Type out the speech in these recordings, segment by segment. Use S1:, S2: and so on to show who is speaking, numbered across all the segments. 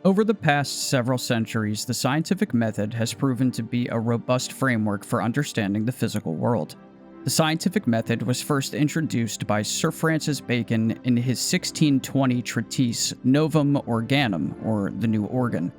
S1: Over the past several centuries, the scientific method has proven to be a robust framework for understanding the physical world. The scientific method was first introduced by Sir Francis Bacon in his 1620 treatise Novum Organum, or The New Organ.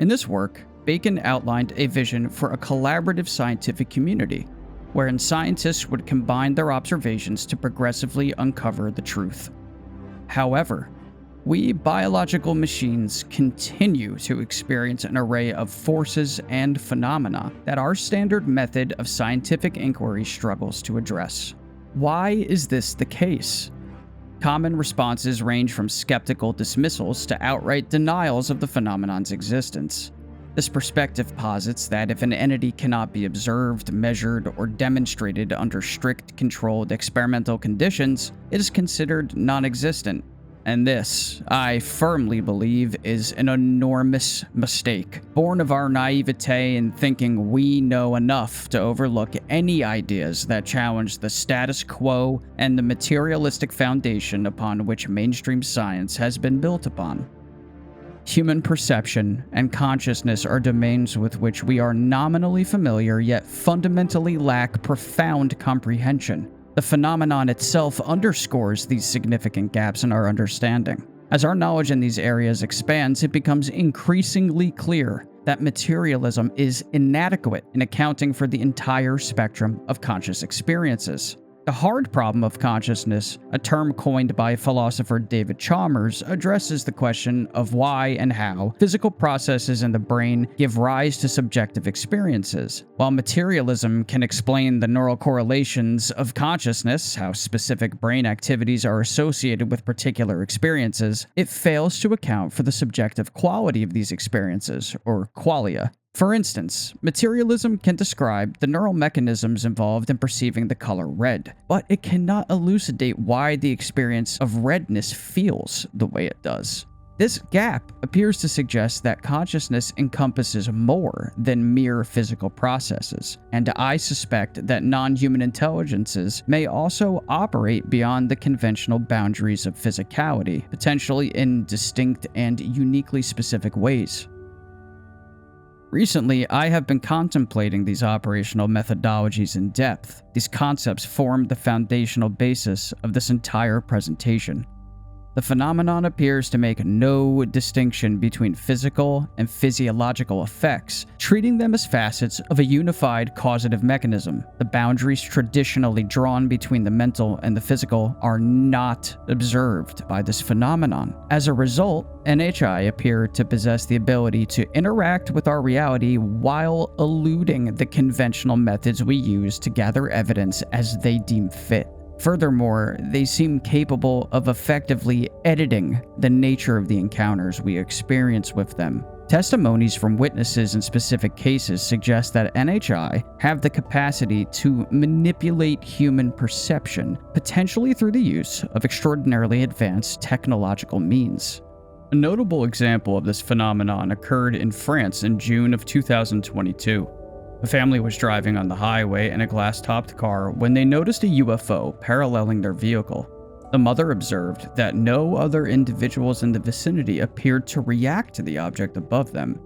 S1: In this work, Bacon outlined a vision for a collaborative scientific community, wherein scientists would combine their observations to progressively uncover the truth. However, we biological machines continue to experience an array of forces and phenomena that our standard method of scientific inquiry struggles to address. Why is this the case? Common responses range from skeptical dismissals to outright denials of the phenomenon's existence. This perspective posits that if an entity cannot be observed, measured, or demonstrated under strict, controlled experimental conditions, it is considered non-existent. And this, I firmly believe, is an enormous mistake, born of our naivete in thinking we know enough to overlook any ideas that challenge the status quo and the materialistic foundation upon which mainstream science has been built upon. Human perception and consciousness are domains with which we are nominally familiar yet fundamentally lack profound comprehension. The phenomenon itself underscores these significant gaps in our understanding. As our knowledge in these areas expands, it becomes increasingly clear that materialism is inadequate in accounting for the entire spectrum of conscious experiences. The hard problem of consciousness, a term coined by philosopher David Chalmers, addresses the question of why and how physical processes in the brain give rise to subjective experiences. While materialism can explain the neural correlations of consciousness, how specific brain activities are associated with particular experiences, it fails to account for the subjective quality of these experiences, or qualia. For instance, materialism can describe the neural mechanisms involved in perceiving the color red, but it cannot elucidate why the experience of redness feels the way it does. This gap appears to suggest that consciousness encompasses more than mere physical processes, and I suspect that non-human intelligences may also operate beyond the conventional boundaries of physicality, potentially in distinct and uniquely specific ways. Recently, I have been contemplating these operational methodologies in depth. These concepts form the foundational basis of this entire presentation. The phenomenon appears to make no distinction between physical and physiological effects, treating them as facets of a unified causative mechanism. The boundaries traditionally drawn between the mental and the physical are not observed by this phenomenon. As a result, NHI appear to possess the ability to interact with our reality while eluding the conventional methods we use to gather evidence as they deem fit. Furthermore, they seem capable of effectively editing the nature of the encounters we experience with them. Testimonies from witnesses in specific cases suggest that NHI have the capacity to manipulate human perception, potentially through the use of extraordinarily advanced technological means. A notable example of this phenomenon occurred in France in June of 2022. A family was driving on the highway in a glass-topped car when they noticed a UFO paralleling their vehicle. The mother observed that no other individuals in the vicinity appeared to react to the object above them.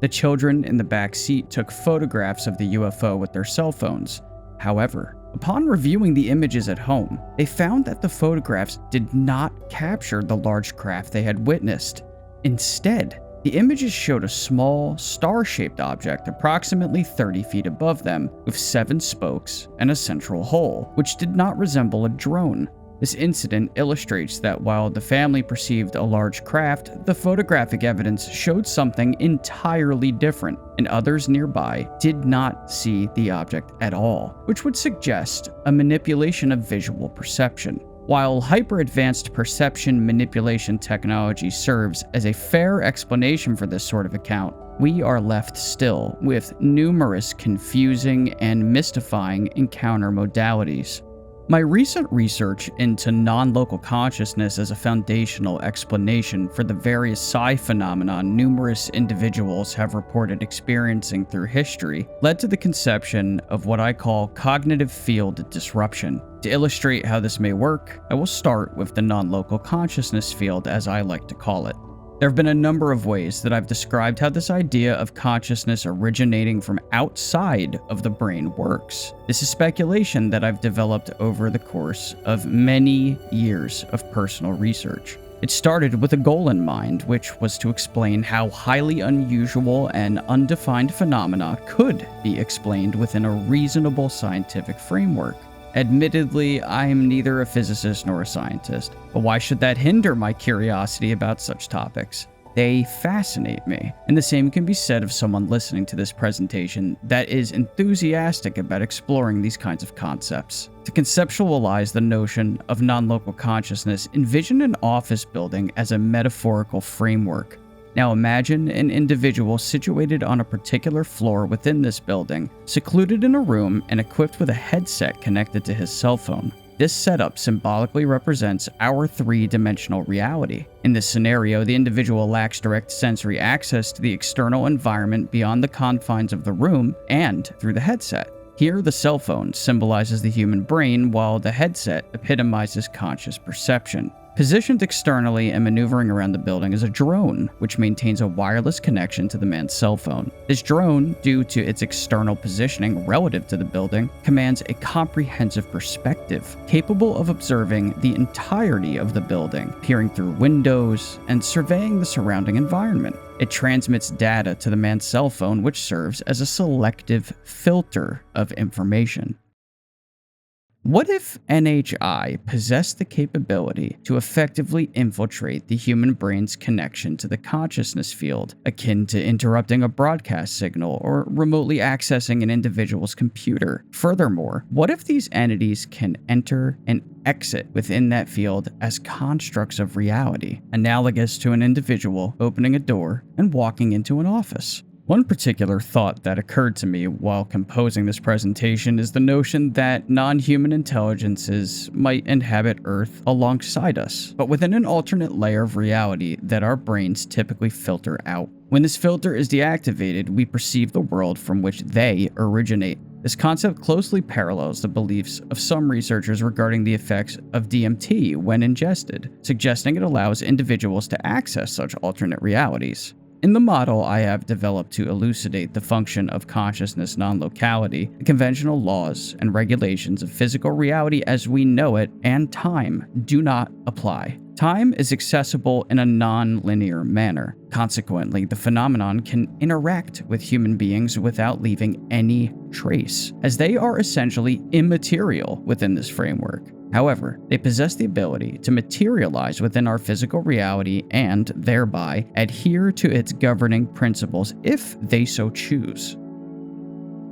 S1: The children in the back seat took photographs of the UFO with their cell phones. However, upon reviewing the images at home, they found that the photographs did not capture the large craft they had witnessed. Instead, the images showed a small, star-shaped object approximately 30 feet above them, with 7 spokes and a central hole, which did not resemble a drone. This incident illustrates that while the family perceived a large craft, the photographic evidence showed something entirely different, and others nearby did not see the object at all, which would suggest a manipulation of visual perception. While hyper-advanced perception manipulation technology serves as a fair explanation for this sort of account, we are left still with numerous confusing and mystifying encounter modalities. My recent research into non-local consciousness as a foundational explanation for the various psi phenomena numerous individuals have reported experiencing through history led to the conception of what I call cognitive field disruption. To illustrate how this may work, I will start with the non-local consciousness field, as I like to call it. There have been a number of ways that I've described how this idea of consciousness originating from outside of the brain works. This is speculation that I've developed over the course of many years of personal research. It started with a goal in mind, which was to explain how highly unusual and undefined phenomena could be explained within a reasonable scientific framework. Admittedly, I am neither a physicist nor a scientist, but why should that hinder my curiosity about such topics? They fascinate me, and the same can be said of someone listening to this presentation that is enthusiastic about exploring these kinds of concepts. To conceptualize the notion of non-local consciousness, envision an office building as a metaphorical framework. Now imagine an individual situated on a particular floor within this building, secluded in a room and equipped with a headset connected to his cell phone. This setup symbolically represents our three-dimensional reality. In this scenario, the individual lacks direct sensory access to the external environment beyond the confines of the room and through the headset. Here, the cell phone symbolizes the human brain, while the headset epitomizes conscious perception. Positioned externally and maneuvering around the building is a drone, which maintains a wireless connection to the man's cell phone. This drone, due to its external positioning relative to the building, commands a comprehensive perspective, capable of observing the entirety of the building, peering through windows, and surveying the surrounding environment. It transmits data to the man's cell phone, which serves as a selective filter of information. What if NHI possessed the capability to effectively infiltrate the human brain's connection to the consciousness field, akin to interrupting a broadcast signal or remotely accessing an individual's computer? Furthermore, what if these entities can enter and exit within that field as constructs of reality, analogous to an individual opening a door and walking into an office? One particular thought that occurred to me while composing this presentation is the notion that non-human intelligences might inhabit Earth alongside us, but within an alternate layer of reality that our brains typically filter out. When this filter is deactivated, we perceive the world from which they originate. This concept closely parallels the beliefs of some researchers regarding the effects of DMT when ingested, suggesting it allows individuals to access such alternate realities. In the model I have developed to elucidate the function of consciousness non-locality, the conventional laws and regulations of physical reality as we know it and time do not apply. Time is accessible in a non-linear manner. Consequently, the phenomenon can interact with human beings without leaving any trace, as they are essentially immaterial within this framework. However, they possess the ability to materialize within our physical reality and, thereby, adhere to its governing principles if they so choose.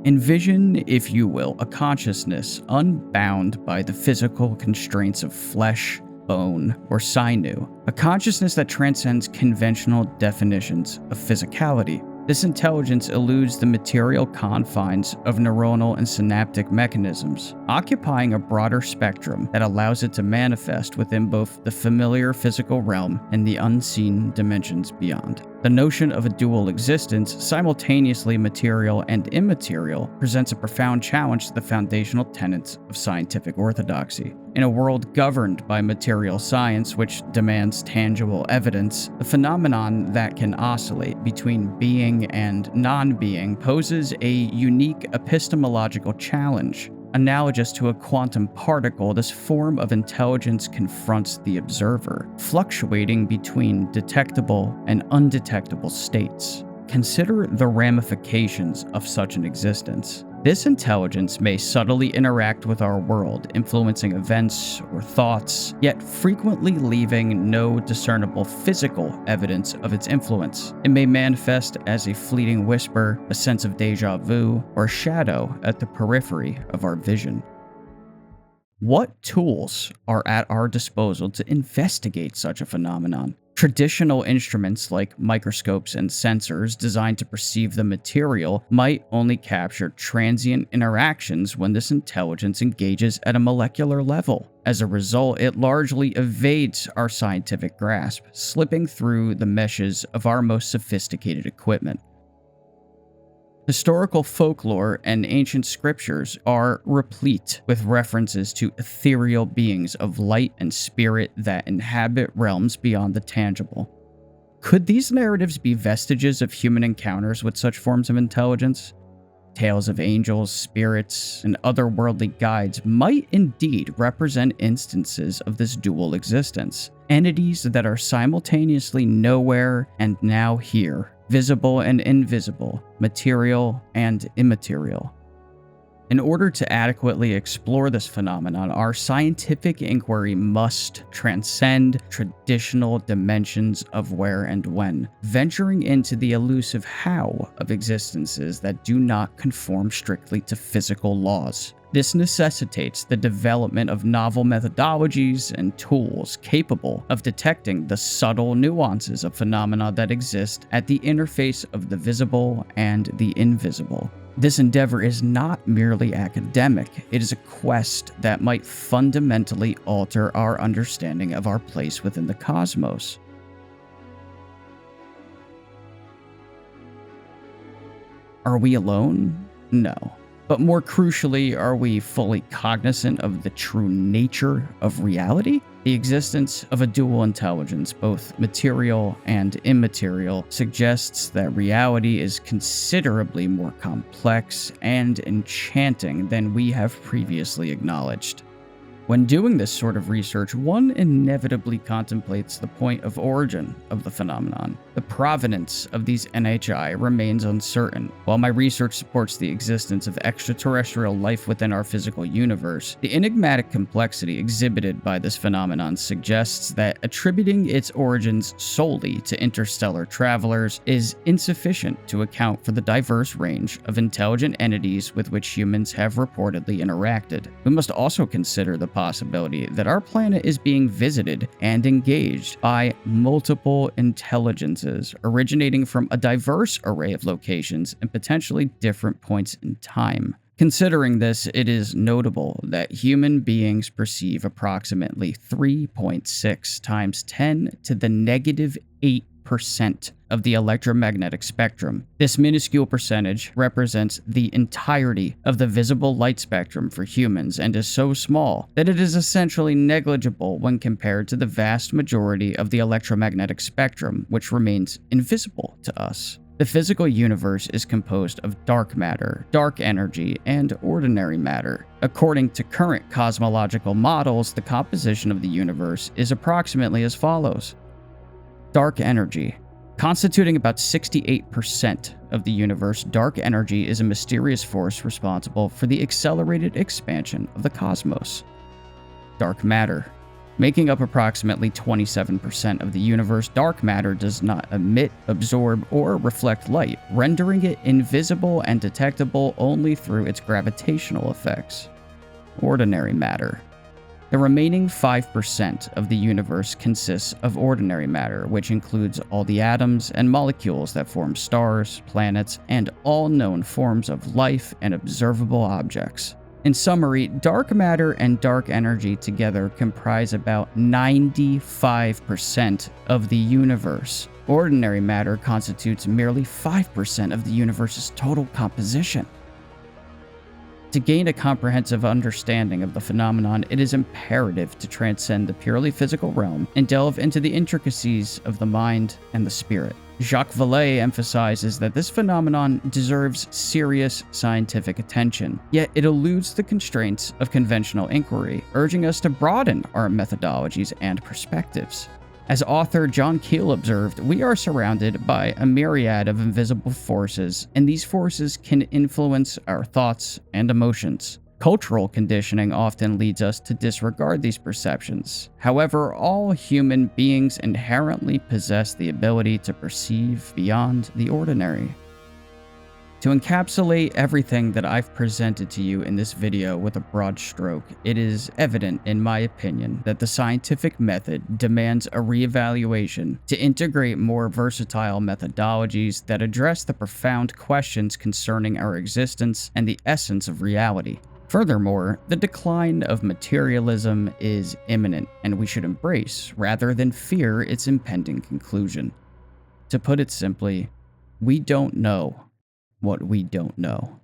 S1: Envision, if you will, a consciousness unbound by the physical constraints of flesh, bone, or sinew, a consciousness that transcends conventional definitions of physicality. This intelligence eludes the material confines of neuronal and synaptic mechanisms, occupying a broader spectrum that allows it to manifest within both the familiar physical realm and the unseen dimensions beyond. The notion of a dual existence, simultaneously material and immaterial, presents a profound challenge to the foundational tenets of scientific orthodoxy. In a world governed by material science, which demands tangible evidence, the phenomenon that can oscillate between being and non-being poses a unique epistemological challenge. Analogous to a quantum particle, this form of intelligence confronts the observer, fluctuating between detectable and undetectable states. Consider the ramifications of such an existence. This intelligence may subtly interact with our world, influencing events or thoughts, yet frequently leaving no discernible physical evidence of its influence. It may manifest as a fleeting whisper, a sense of déjà vu, or a shadow at the periphery of our vision. What tools are at our disposal to investigate such a phenomenon? Traditional instruments like microscopes and sensors designed to perceive the material might only capture transient interactions when this intelligence engages at a molecular level. As a result, it largely evades our scientific grasp, slipping through the meshes of our most sophisticated equipment. Historical folklore and ancient scriptures are replete with references to ethereal beings of light and spirit that inhabit realms beyond the tangible. Could these narratives be vestiges of human encounters with such forms of intelligence? Tales of angels, spirits, and otherworldly guides might indeed represent instances of this dual existence, entities that are simultaneously nowhere and now here, visible and invisible, material and immaterial. In order to adequately explore this phenomenon, our scientific inquiry must transcend traditional dimensions of where and when, venturing into the elusive how of existences that do not conform strictly to physical laws. This necessitates the development of novel methodologies and tools capable of detecting the subtle nuances of phenomena that exist at the interface of the visible and the invisible. This endeavor is not merely academic, it is a quest that might fundamentally alter our understanding of our place within the cosmos. Are we alone? No. But more crucially, are we fully cognizant of the true nature of reality? The existence of a dual intelligence, both material and immaterial, suggests that reality is considerably more complex and enchanting than we have previously acknowledged. When doing this sort of research, one inevitably contemplates the point of origin of the phenomenon. The provenance of these NHI remains uncertain. While my research supports the existence of extraterrestrial life within our physical universe, the enigmatic complexity exhibited by this phenomenon suggests that attributing its origins solely to interstellar travelers is insufficient to account for the diverse range of intelligent entities with which humans have reportedly interacted. We must also consider the possibility that our planet is being visited and engaged by multiple intelligences originating from a diverse array of locations and potentially different points in time. Considering this, it is notable that human beings perceive approximately 3.6 times 10 to the negative 8% of the electromagnetic spectrum. This minuscule percentage represents the entirety of the visible light spectrum for humans and is so small that it is essentially negligible when compared to the vast majority of the electromagnetic spectrum, which remains invisible to us. The physical universe is composed of dark matter, dark energy, and ordinary matter. According to current cosmological models, the composition of the universe is approximately as follows. Dark energy. Constituting about 68% of the universe, dark energy is a mysterious force responsible for the accelerated expansion of the cosmos. Dark matter. Making up approximately 27% of the universe, dark matter does not emit, absorb, or reflect light, rendering it invisible and detectable only through its gravitational effects. Ordinary matter. The remaining 5% of the universe consists of ordinary matter, which includes all the atoms and molecules that form stars, planets, and all known forms of life and observable objects. In summary, dark matter and dark energy together comprise about 95% of the universe. Ordinary matter constitutes merely 5% of the universe's total composition. To gain a comprehensive understanding of the phenomenon, it is imperative to transcend the purely physical realm and delve into the intricacies of the mind and the spirit. Jacques Vallée emphasizes that this phenomenon deserves serious scientific attention, yet it eludes the constraints of conventional inquiry, urging us to broaden our methodologies and perspectives. As author John Keel observed, we are surrounded by a myriad of invisible forces, and these forces can influence our thoughts and emotions. Cultural conditioning often leads us to disregard these perceptions. However, all human beings inherently possess the ability to perceive beyond the ordinary. To encapsulate everything that I've presented to you in this video with a broad stroke, it is evident, in my opinion, that the scientific method demands a reevaluation to integrate more versatile methodologies that address the profound questions concerning our existence and the essence of reality. Furthermore, the decline of materialism is imminent, and we should embrace rather than fear its impending conclusion. To put it simply, we don't know what we don't know.